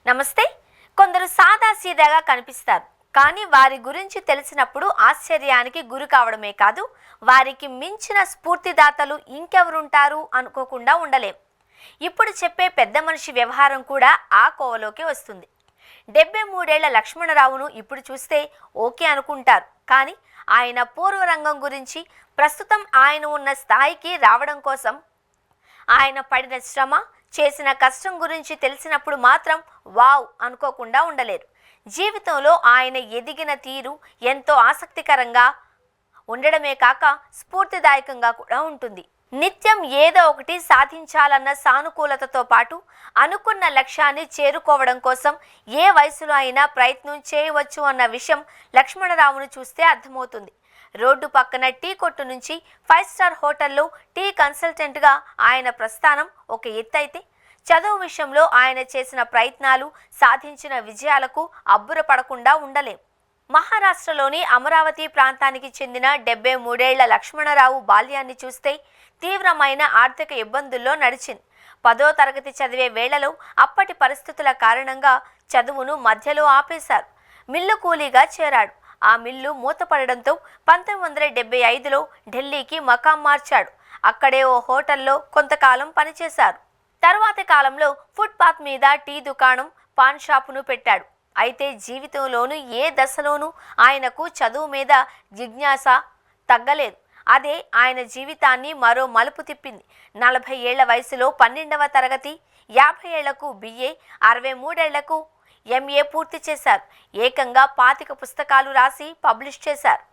నమస్తే. కొందరు సాదాసీదాగా కనిపిస్తారు, కానీ వారి గురించి తెలిసినప్పుడు ఆశ్చర్యానికి గురి కావడమే కాదు, వారికి మించిన స్ఫూర్తిదాతలు ఇంకెవరుంటారు అనుకోకుండా ఉండలేం. ఇప్పుడు చెప్పే పెద్ద మనిషి వ్యవహారం కూడా ఆ కోవలోకి వస్తుంది. 73 ఏళ్ల లక్ష్మణరావును ఇప్పుడు చూస్తే ఓకే అనుకుంటారు, కానీ ఆయన పూర్వరంగం గురించి, ప్రస్తుతం ఆయన ఉన్న స్థాయికి రావడం కోసం ఆయన పడిన శ్రమ, చేసిన కష్టం గురించి తెలిసినప్పుడు మాత్రం వావ్ అనుకోకుండా ఉండలేరు. జీవితంలో ఆయన ఎదిగిన తీరు ఎంతో ఆసక్తికరంగా ఉండడమే కాక స్ఫూర్తిదాయకంగా కూడా ఉంటుంది. నిత్యం ఏదో ఒకటి సాధించాలన్న సానుకూలతతో పాటు అనుకున్న లక్ష్యాన్ని చేరుకోవడం కోసం ఏ వయసులో అయినా ప్రయత్నం చేయవచ్చు అన్న విషయం లక్ష్మణరావును చూస్తే అర్థమవుతుంది. రోడ్డు పక్కన టీ కొట్టు నుంచి 5 స్టార్ హోటల్లో టీ కన్సల్టెంట్గా ఆయన ప్రస్థానం ఒక ఎత్తైతే, చదువు విషయంలో ఆయన చేసిన ప్రయత్నాలు, సాధించిన విజయాలకు అబ్బురపడకుండా ఉండలేం. మహారాష్ట్రలోని అమరావతి ప్రాంతానికి చెందిన 73 ఏళ్ల లక్ష్మణరావు బాల్యాన్ని చూస్తే తీవ్రమైన ఆర్థిక ఇబ్బందుల్లో నడిచింది. 10వ తరగతి చదివే వేళలో అప్పటి పరిస్థితుల కారణంగా చదువును మధ్యలో ఆపేశారు. మిల్లు కూలీగా చేరాడు. ఆ మిల్లు మూతపడడంతో 1975లో ఢిల్లీకి మకాం మార్చాడు. అక్కడే ఓ హోటల్లో కొంతకాలం పనిచేశారు. తర్వాతి కాలంలో ఫుట్పాత్ మీద టీ దుకాణం, పాన్ షాపును పెట్టాడు. అయితే జీవితంలోనూ ఏ దశలోనూ ఆయనకు చదువు మీద జిజ్ఞాస తగ్గలేదు. అదే ఆయన జీవితాన్ని మరో మలుపు తిప్పింది. 40 ఏళ్ల వయసులో 12వ తరగతి, 50 ఏళ్లకు BA, 63 ఏళ్లకు MA పూర్తి చేశారు. ఏకంగా 25 పుస్తకాలు రాసి పబ్లిష్ చేశారు.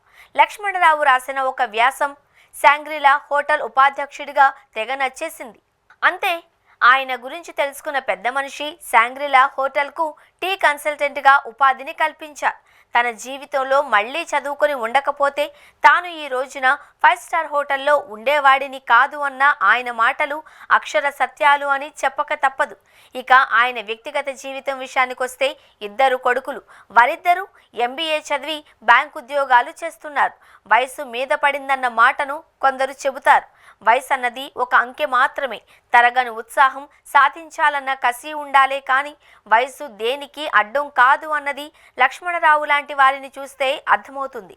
లక్ష్మణరావు రాసిన ఒక వ్యాసం శాంగ్రీలా హోటల్ ఉపాధ్యక్షుడిగా తెగ నచ్చేసింది. అంతే, ఆయన గురించి తెలుసుకున్న పెద్ద మనిషి శాంగ్రీలా హోటల్కు టీ కన్సల్టెంట్గా ఉపాధిని కల్పించారు. తన జీవితంలో మళ్ళీ చదువుకొని ఉండకపోతే తాను ఈ రోజున 5 స్టార్ హోటల్లో ఉండేవాడిని కాదు అన్న ఆయన మాటలు అక్షర సత్యాలు అని చెప్పక తప్పదు. ఇక ఆయన వ్యక్తిగత జీవితం విషయానికొస్తే 2 కొడుకులు. వారిద్దరూ MBA చదివి బ్యాంక్ ఉద్యోగాలు చేస్తున్నారు. వయసు మీద పడిందన్న మాటను కొందరు చెబుతారు. వయసు అన్నది ఒక అంకె మాత్రమే. తరగని ఉత్సాహం, సాధించాలన్న కసి ఉండాలే కానీ వయసు దేనికి అడ్డం కాదు అన్నది లక్ష్మణరావు లాంటి వారిని చూస్తే అర్థమవుతుంది.